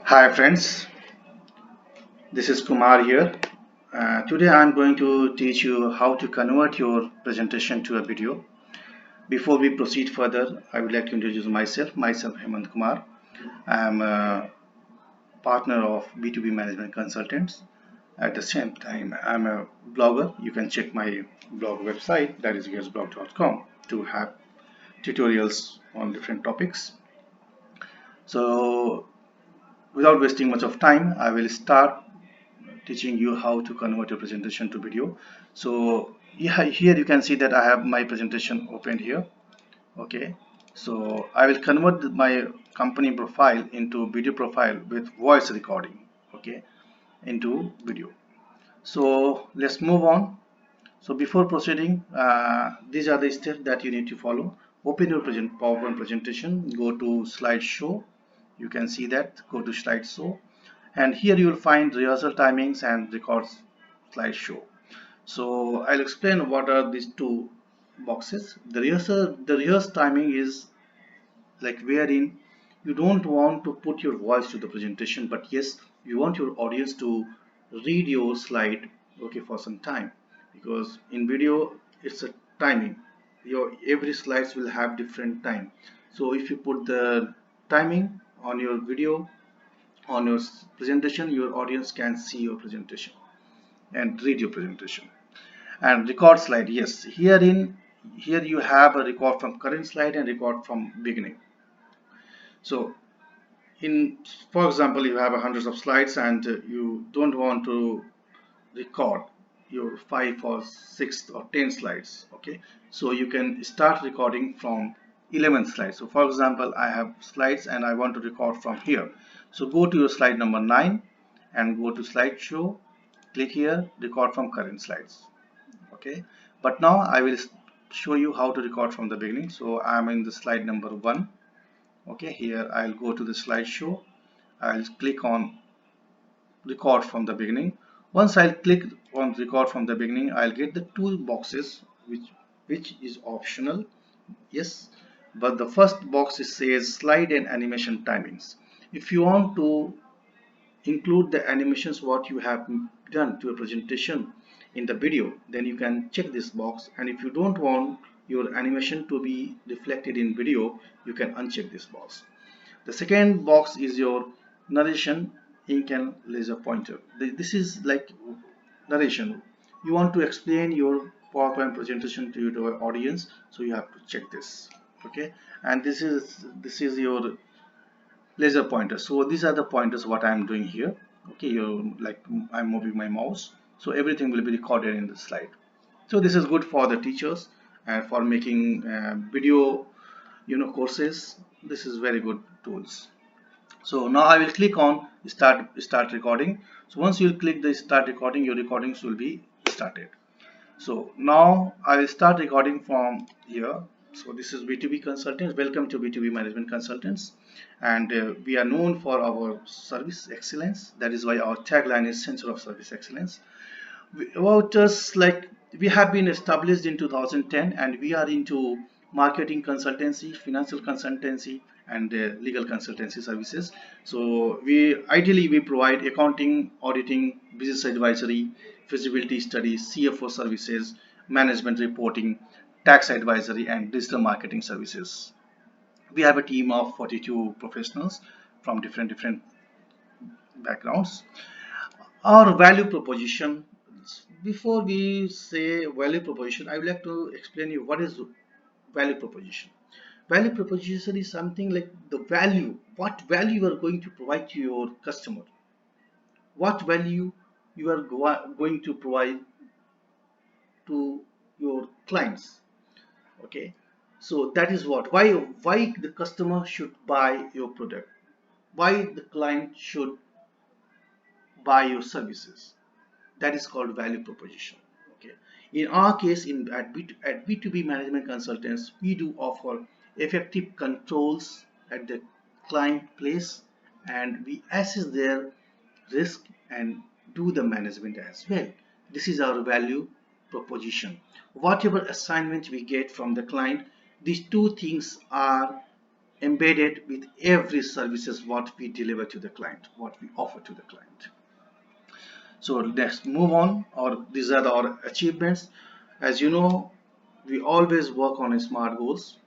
Hi friends, this is Kumar here. Today I'm going to teach you how to convert your presentation to a video. Before we proceed further, I would like to introduce myself. Myself, Hemant Kumar. I am a partner of B2B Management Consultants. At the same time, I'm a blogger. You can check my blog website, that is gearsblog.com, to have tutorials on different topics. So, without wasting much of time, I will start teaching you how to convert your presentation to video. So yeah, here you can see that I have my presentation opened here. Okay, so I will convert my company profile into video profile with voice recording. Okay, into video. So let's move on. So before proceeding, these are the steps that you need to follow. Open your PowerPoint presentation, go to slideshow. You can see that, go to slideshow, and here you will find rehearsal timings and records slideshow. So I'll explain what are these two boxes. The rehearsal timing is like wherein you don't want to put your voice to the presentation, but yes, you want your audience to read your slide, okay, for some time, because in video it's a timing. Your every slides will have different time. So if you put the timing on your video, on your presentation, your audience can see your presentation and read your presentation. And record slide, yes, here you have a record from current slide and record from beginning. So in, for example, you have hundreds of slides and you don't want to record your 5 or 6 or 10 slides. Okay, so you can start recording from 11th slide. So for example, I have slides and I want to record from here. So go to your slide number 9 and go to slideshow, click here, record from current slides. Okay, but now I will show you how to record from the beginning. So I'm in the slide number 1. Okay, here I'll go to the slideshow. I'll click on record from the beginning. Once I'll click on record from the beginning, I'll get the two boxes which is optional. Yes, but the first box says slide and animation timings. If you want to include the animations what you have done to a presentation in the video, then you can check this box, and if you don't want your animation to be reflected in video, you can uncheck this box. The second box is your narration, ink and laser pointer. This is like narration. You want to explain your PowerPoint presentation to your audience, so you have to check this. Okay, and this is your laser pointer. So these are the pointers what I'm doing here. Okay, you like I'm moving my mouse, so everything will be recorded in the slide. So this is good for the teachers and for making video, courses. This is very good tools. So now I will click on start recording. So once you click the start recording, your recordings will be started. So now I will start recording from here. So this is B2B Consultants. Welcome to B2B Management Consultants. And we are known for our service excellence. That is why our tagline is Center of Service Excellence. About us, like we have been established in 2010 and we are into marketing consultancy, financial consultancy, and legal consultancy services. So we provide accounting, auditing, business advisory, feasibility studies, CFO services, management reporting, tax advisory, and digital marketing services. We have a team of 42 professionals from different backgrounds. Our value proposition. Before we say value proposition, I would like to explain you what is value proposition. Value proposition is something like the value, what value you are going to provide to your customer, what value you are going to provide to your clients. Okay, so that is why the customer should buy your product, why the client should buy your services. That is called value proposition. Okay, in our case, at B2B management consultants, we do offer effective controls at the client place, and we assess their risk and do the management as well. This is our value proposition. Whatever assignment we get from the client, these two things are embedded with every services what we deliver to the client, what we offer to the client. So let's move on, or these are our achievements. As you know, we always work on smart goals.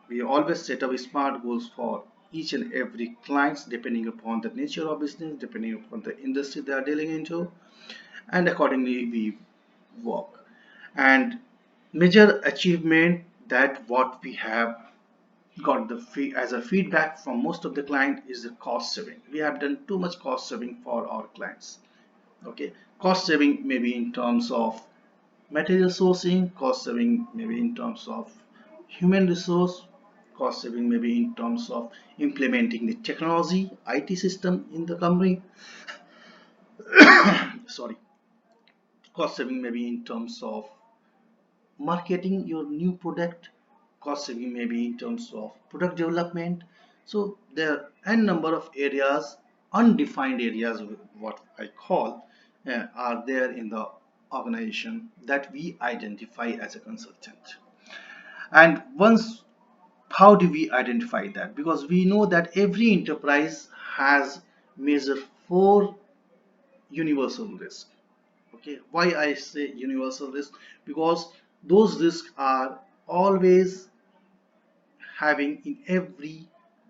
We always set up smart goals for each and every clients depending upon the nature of business, depending upon the industry they are dealing into, and accordingly we work. And major achievement that what we have got the fee as a feedback from most of the client is the cost saving. We have done too much cost saving for our clients. Okay, cost saving maybe in terms of material sourcing, cost saving maybe in terms of human resource, cost saving maybe in terms of implementing the technology IT system in the company. Sorry, cost saving maybe in terms of marketing your new product, cost saving maybe in terms of product development. So there are n number of areas, undefined areas, what I call, are there in the organization that we identify as a consultant. And once, how do we identify that? Because we know that every enterprise has measured four universal risks. Okay, why I say universal risk? Because those risks are always having in every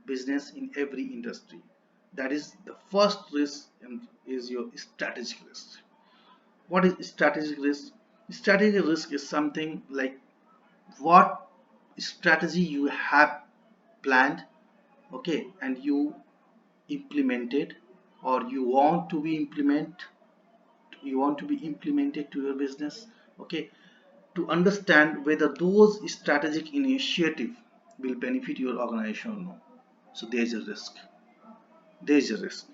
business, in every industry. That is the first risk, and is your strategic risk. What is strategic risk? Strategic risk is something like what strategy you have planned, okay, and you implemented, or you want to be implemented to your business, okay, to understand whether those strategic initiative will benefit your organization or not. So there is a risk. There is a risk.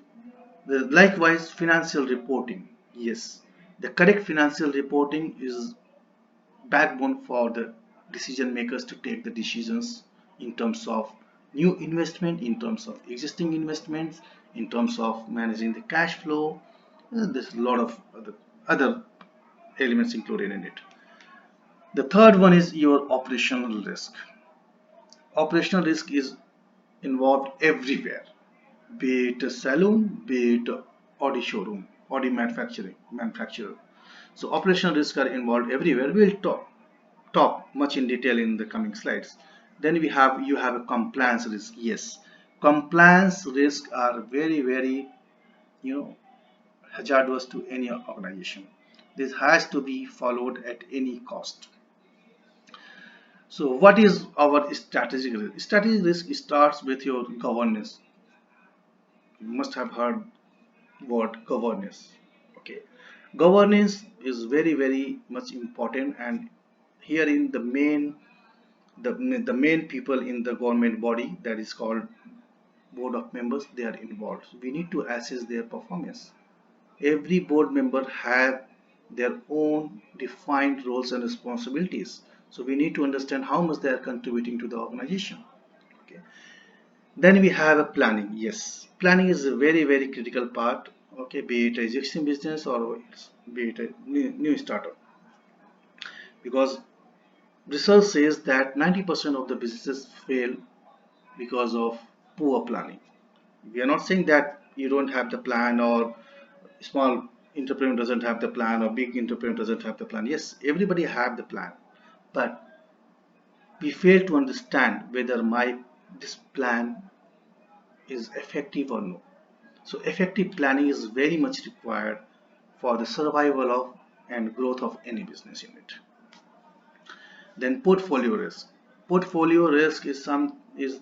Likewise, financial reporting. Yes, the correct financial reporting is backbone for the decision makers to take the decisions in terms of new investment, in terms of existing investments, in terms of managing the cash flow. There's a lot of other elements included in it. The third one is your operational risk. Operational risk is involved everywhere, be it a saloon, be it a Audi showroom, Audi manufacturer. So operational risks are involved everywhere. We'll talk much in detail in the coming slides. Then you have a compliance risk. Yes, compliance risks are very you know hazardous to any organization. This has to be followed at any cost. So what is our strategic risk? Strategic risk starts with your governance. You must have heard word governance. Okay, governance is very much important, and here in the main people in the government body, that is called board of members, they are involved. So we need to assess their performance. Every board member have their own defined roles and responsibilities. So we need to understand how much they are contributing to the organization. Okay. Then we have a planning. Yes, planning is a very critical part. Okay, be it existing business or be it a new startup. Because research says that 90% of the businesses fail because of poor planning. We are not saying that you don't have the plan, or small entrepreneur doesn't have the plan, or big entrepreneur doesn't have the plan. Yes, everybody have the plan, but we fail to understand whether my this plan is effective or no. So effective planning is very much required for the survival of and growth of any business unit. Then portfolio risk. Portfolio risk is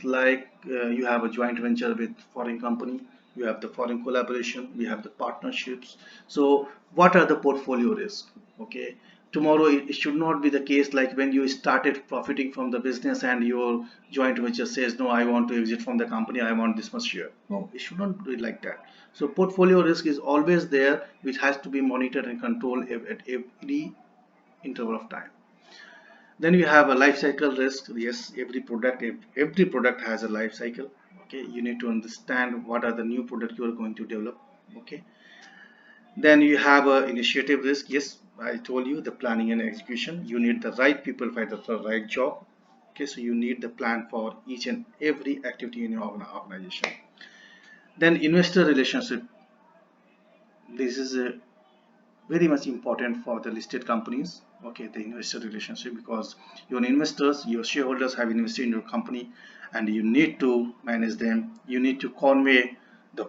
like you have a joint venture with foreign company, you have the foreign collaboration, we have the partnerships. So what are the portfolio risks? Okay, tomorrow it should not be the case like when you started profiting from the business and your joint venture says, no, I want to exit from the company, I want this much share. No, it should not be like that. So portfolio risk is always there, which has to be monitored and controlled at every interval of time. Then we have a life cycle risk. Yes, every product has a life cycle. Okay, you need to understand what are the new product you are going to develop. Okay, then you have a initiative risk. Yes, I told you the planning and execution. You need the right people for the right job. Okay, so you need the plan for each and every activity in your organization. Then investor relationship. This is very much important for the listed companies. Okay, the investor relationship, because your investors, your shareholders have invested in your company, and you need to manage them. You need to convey the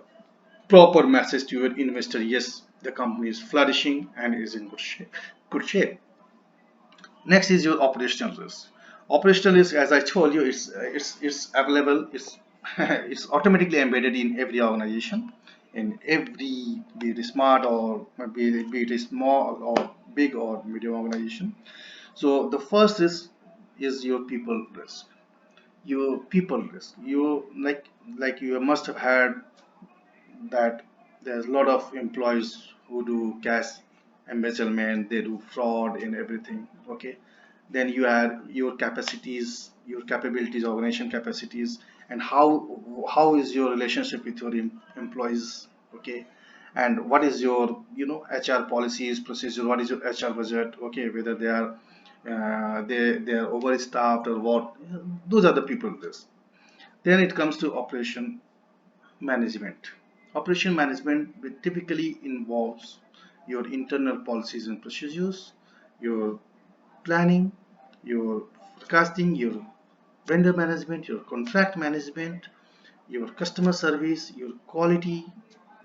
proper message to your investor. Yes, the company is flourishing and is in good shape. Next is your operational risk. Operational risk, as I told you, it's available. It's it's automatically embedded in every organization, in every, be it smart or be it small or big or medium organization. So the first is your people risk. Your people risk. You like you must have heard that there's a lot of employees who do cash embezzlement, they do fraud in everything. Okay, then you have your capacities, your capabilities, organization capacities, and how is your relationship with your employees. Okay, and what is your HR policies, procedure, what is your HR budget. Okay, whether they are overstaffed or what. Those are the people list. Then it comes to operation management. Operation management typically involves your internal policies and procedures, your planning, your forecasting, your vendor management, your contract management, your customer service, your quality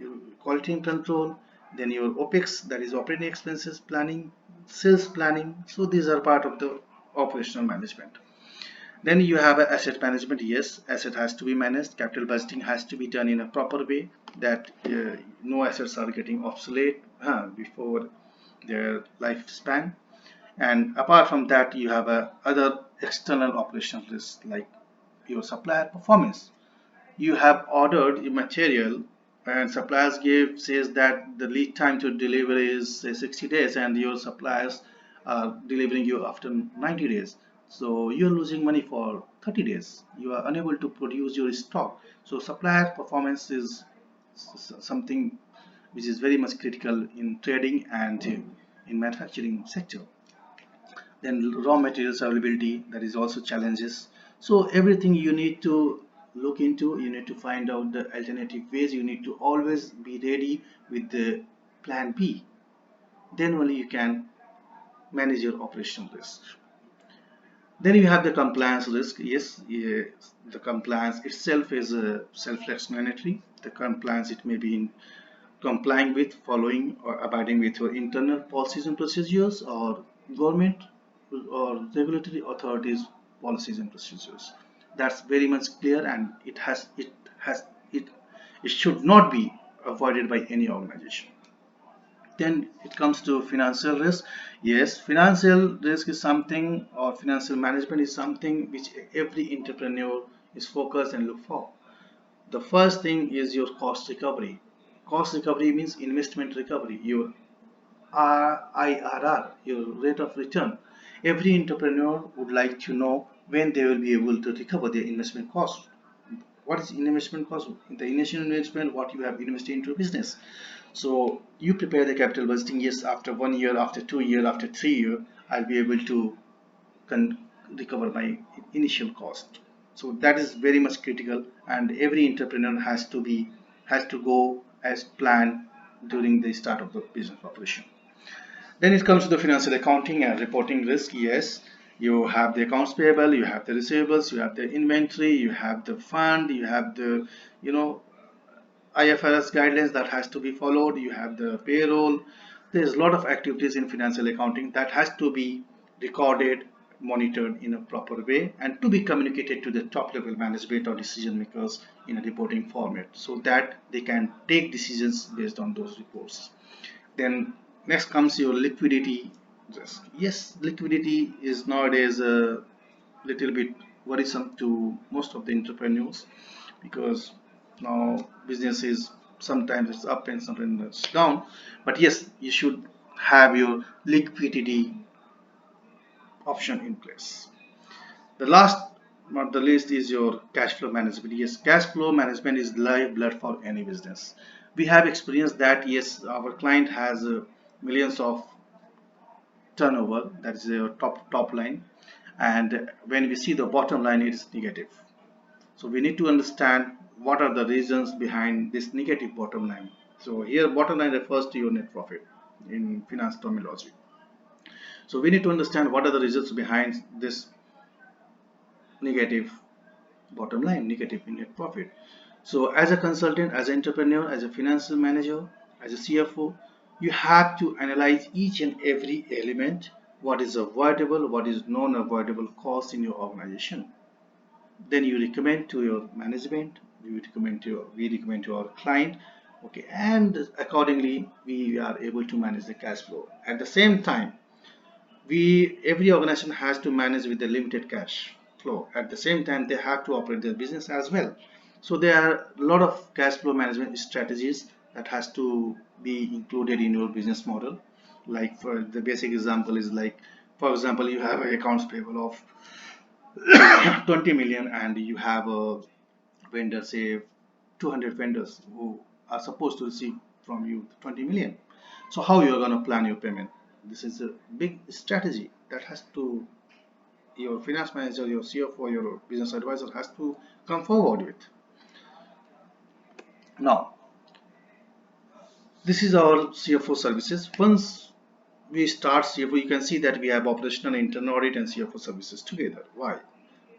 and control, then your OPEX, that is operating expenses planning, sales planning. So these are part of the operational management. Then you have a asset management. Yes, asset has to be managed. Capital budgeting has to be done in a proper way, that no assets are getting obsolete before their lifespan. And apart from that, you have other external operational risks like your supplier performance. You have ordered a material and suppliers give says that the lead time to deliver is say 60 days, and your suppliers are delivering you after 90 days. So you're losing money for 30 days. You are unable to produce your stock. So supplier performance is something which is very much critical in trading and in manufacturing sector. Then raw materials availability, that is also challenges. So everything you need to look into, you need to find out the alternative ways. You need to always be ready with the plan B. Then only you can manage your operational risk. Then you have the compliance risk. Yes, the compliance itself is self-explanatory. The compliance, it may be in complying with, following, or abiding with your internal policies and procedures, or government or regulatory authorities policies and procedures. That's very much clear, and it should not be avoided by any organization. Then it comes to financial risk. Yes, financial risk is something, or financial management is something which every entrepreneur is focused and look for. The first thing is your cost recovery. Cost recovery means investment recovery, your IRR, your rate of return. Every entrepreneur would like to know when they will be able to recover their investment cost. What is investment cost? The initial investment, what you have invested into a business. So you prepare the capital budgeting. Yes, after 1 year, after 2 year, after 3 year, I'll be able to recover my initial cost. So that is very much critical, and every entrepreneur has to go as planned during the start of the business operation. Then it comes to the financial accounting and reporting risk. Yes, you have the accounts payable, you have the receivables, you have the inventory, you have the fund, you have the you know IFRS guidelines that has to be followed, you have the payroll. There's a lot of activities in financial accounting that has to be recorded, monitored in a proper way, and to be communicated to the top level management or decision makers in a reporting format, so that they can take decisions based on those reports. Then next comes your liquidity risk. Yes, liquidity is nowadays a little bit worrisome to most of the entrepreneurs, because now business is sometimes it's up and sometimes it's down. But yes, you should have your liquidity option in place. The last not the least is your cash flow management. Yes, cash flow management is lifeblood for any business. We have experienced that. Yes, our client has millions of turnover, that is your top line, and when we see the bottom line, it is negative. So we need to understand what are the reasons behind this negative bottom line. So here bottom line refers to your net profit in finance terminology. So we need to understand what are the reasons behind this negative bottom line, negative in net profit. So as a consultant, as an entrepreneur, as a financial manager, as a CFO, you have to analyze each and every element, what is avoidable, what is non-avoidable cost in your organization. Then you recommend to your management, we recommend to our client, okay, and accordingly we are able to manage the cash flow. At the same time, every organization has to manage with the limited cash flow. At the same time, they have to operate their business as well. So there are a lot of cash flow management strategies that has to be included in your business model. Like for the basic example is like, for example, you have accounts payable of 20 million and you have a vendor, say 200 vendors who are supposed to receive from you 20 million. So how you are going to plan your payment? This is a big strategy that has to, your finance manager, your CFO, your business advisor has to come forward with. Now, this is our CFO services. Once we start CFO, you can see that we have operational, internal audit and CFO services together. Why?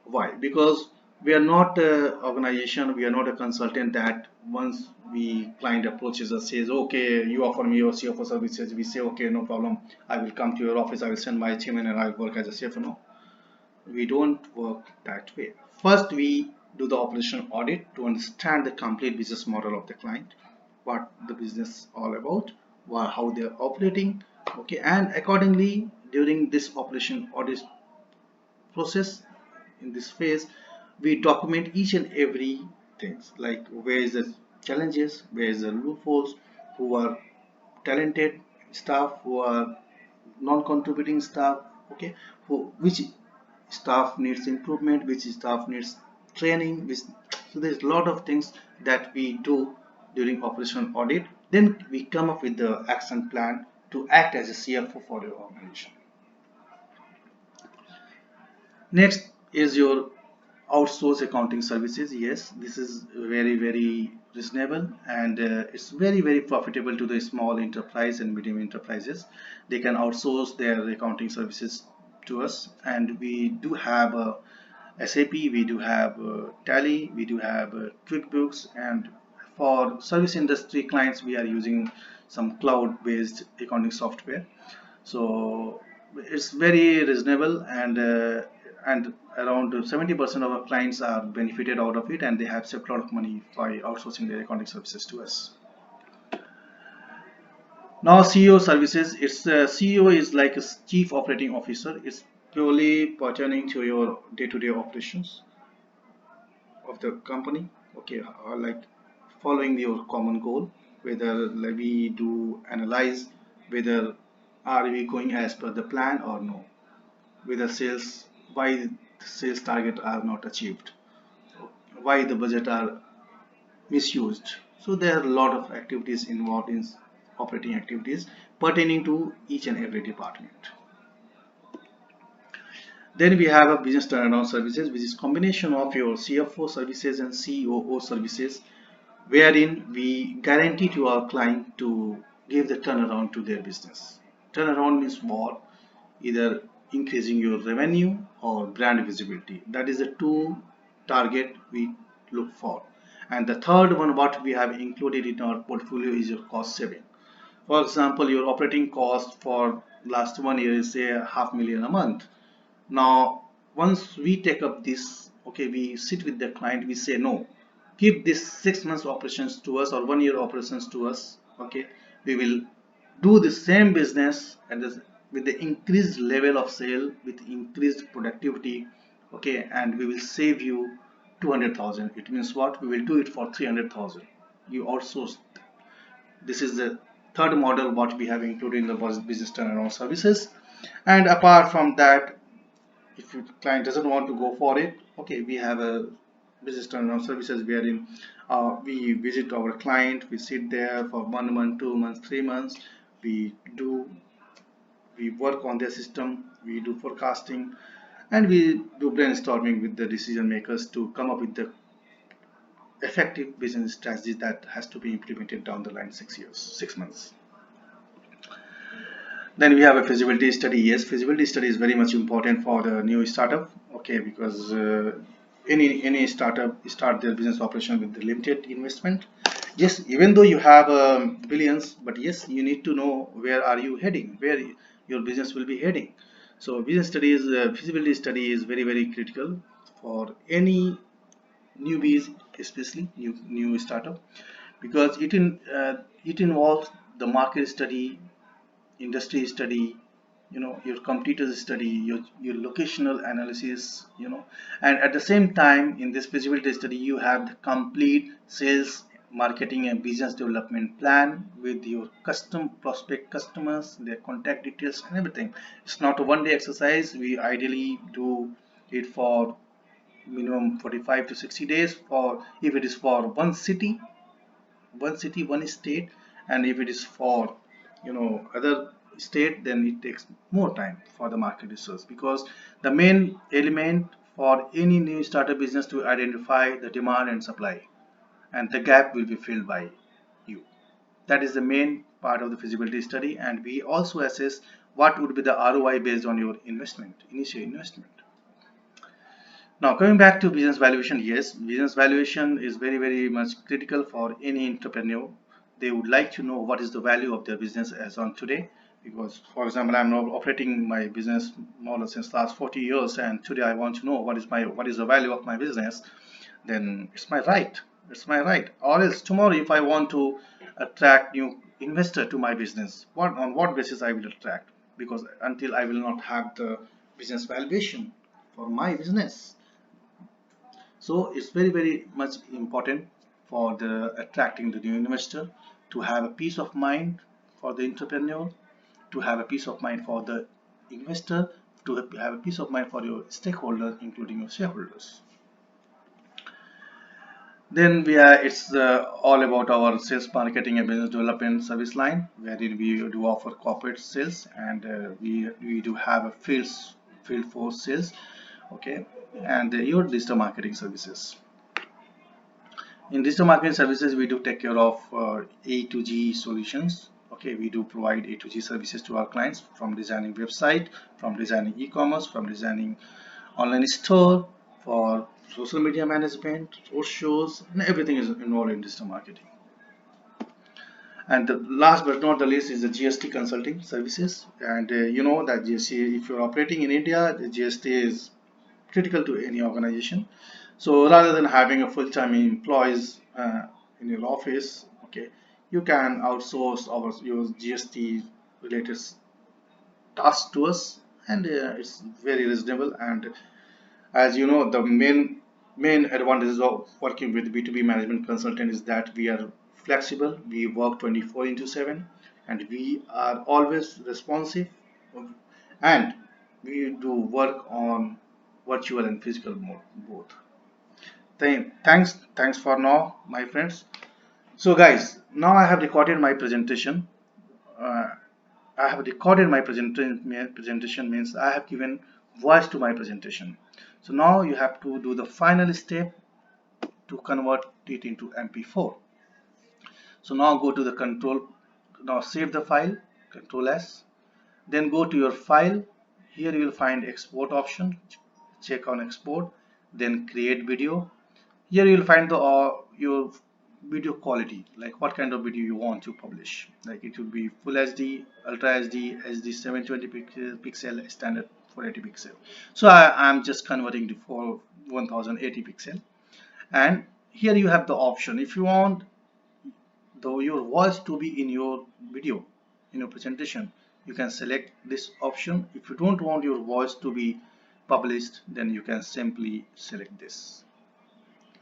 Why? Because we are not an organization, we are not a consultant that once we client approaches us, says, okay, you offer me your CFO services, we say, okay, no problem, I will come to your office, I will send my team and I will work as a CFO. No, we don't work that way. First, we do the operational audit to understand the complete business model of the client, what the business all about, how they are operating, okay, and accordingly during this operation audit process, in this phase we document each and every things, like where is the challenges, where is the loopholes, who are talented staff, who are non-contributing staff, okay, which staff needs improvement, which staff needs training, which, so there's a lot of things that we do during operational audit. Then we come up with the action plan to act as a CFO for your organization. Next is your outsource accounting services. Yes, this is very reasonable, and it's very profitable to the small enterprise and medium enterprises. They can outsource their accounting services to us, and we do have SAP, we do have Tally, we do have QuickBooks, and for service industry clients we are using some cloud-based accounting software. So it's very reasonable, and around 70% of our clients are benefited out of it, and they have saved a lot of money by outsourcing their accounting services to us. Now CEO services, it's CEO is like a chief operating officer. It's purely pertaining to your day-to-day operations of the company, okay, like following your common goal, whether like, we do analyze whether are we going as per the plan or no, whether sales, why the sales target are not achieved, why the budget are misused. So there are a lot of activities involved in operating activities pertaining to each and every department. Then we have a business turnaround services, which is combination of your CFO services and COO services, wherein we guarantee to our client to give the turnaround to their business. Turnaround means what? Either increasing your revenue or brand visibility. That is the two target we look for. And the third one, what we have included in our portfolio, is your cost saving. For example, your operating cost for last 1 year is say $500,000 a month. Now once we take up this, okay, we sit with the client, we say no, keep this 6 months operations to us or 1 year operations to us, okay, we will do the same business and with the increased level of sale, with increased productivity, okay, and we will save you 200,000. It means what? We will do it for 300,000. You outsource. This is the third model what we have included in the business turnaround services. And apart from that, if your client doesn't want to go for it, okay, we have a business turnaround services wherein we visit our client, we sit there for 1 month, 2 months, 3 months, we work on their system, we do forecasting, and we do brainstorming with the decision makers to come up with the effective business strategy that has to be implemented down the line 6 years, 6 months. Then we have a feasibility study. Yes, feasibility study is very much important for the new startup. Okay, because any startup start their business operation with the limited investment. Yes, even though you have billions, but yes, you need to know where are you heading, where your business will be heading. So business studies, feasibility study is very critical for any newbies, especially new startup, because it involves the market study, industry study, your competitors study, your locational analysis, and at the same time in this feasibility study you have the complete sales, marketing and business development plan with your custom prospect customers, their contact details and everything. It's not a one day exercise. We ideally do it for minimum 45 to 60 days for if it is for one state, and if it is for other state, then it takes more time for the market research, because the main element for any new startup business to identify the demand and supply, and the gap will be filled by you. That is the main part of the feasibility study, and we also assess what would be the ROI based on your initial investment. Now coming back to business valuation, yes, business valuation is very much critical for any entrepreneur. They would like to know what is the value of their business as on today, because for example I'm now operating my business more or less since last 40 years, and today I want to know what is the value of my business. Then it's my right. Or else tomorrow if I want to attract new investor to my business, on what basis I will attract, because until I will not have the business valuation for my business. So it's very much important for the attracting the new investor, to have a peace of mind for the entrepreneur, to have a peace of mind for the investor, to have a peace of mind for your stakeholders, including your shareholders. Then it's all about our sales, marketing and business development service line, wherein we do offer corporate sales, and we do have a field force sales. Okay, and your digital marketing services. In digital marketing services, we do take care of A to G solutions. Okay, we do provide A to G services to our clients, from designing website, from designing e-commerce, from designing online store, for social media management, road shows, and everything is involved in digital marketing. And the last but not the least is the GST consulting services. And you know that GST, if you're operating in India, the GST is critical to any organization. So rather than having a full-time employees in your office, okay, you can outsource your GST related tasks to us, and it's very reasonable. And as you know, the main advantages of working with B2B management consultant is that we are flexible, we work 24 into 7, and we are always responsive, and we do work on virtual and physical mode both. Thanks for now, my friends. So guys, now I have recorded my presentation. uh, I have recorded my presentation means I have given voice to my presentation. So now you have to do the final step to convert it into MP4. So now go to the now save the file, Control S, then go to your file. Here you will find export option, check on export, then create video. Here you will find the your video quality, like what kind of video you want to publish. Like it will be full HD, ultra HD, HD 720 pixel, standard 480 pixel. So I am just converting to 1080 pixel. And here you have the option. If you want your voice to be in your video, in your presentation, you can select this option. If you don't want your voice to be published, then you can simply select this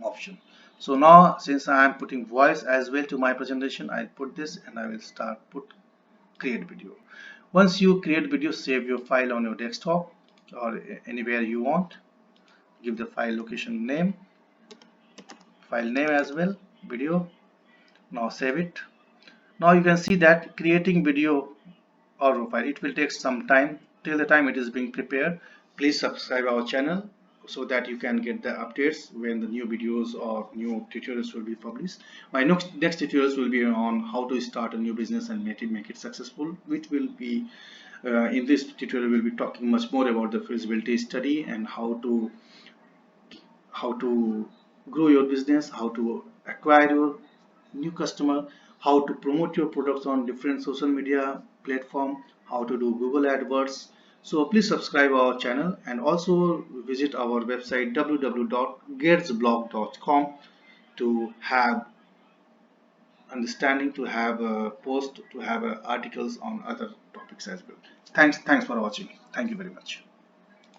option. So now since I am putting voice as well to my presentation, I'll put this and I will put create video. Once you create video, save your file on your desktop or anywhere you want. Give the file location name, file name as well, video. Now save it. Now you can see that creating video or file, it will take some time till the time it is being prepared. Please subscribe our channel so that you can get the updates when the new videos or new tutorials will be published. My next tutorials will be on how to start a new business and make it successful, which will be in this tutorial we'll be talking much more about the feasibility study and how to grow your business, how to acquire your new customer, how to promote your products on different social media platform, how to do Google AdWords. So please subscribe our channel and also visit our website www.gatesblog.com to have understanding, to have a post, to have articles on other topics as well. Thanks for watching. Thank you very much.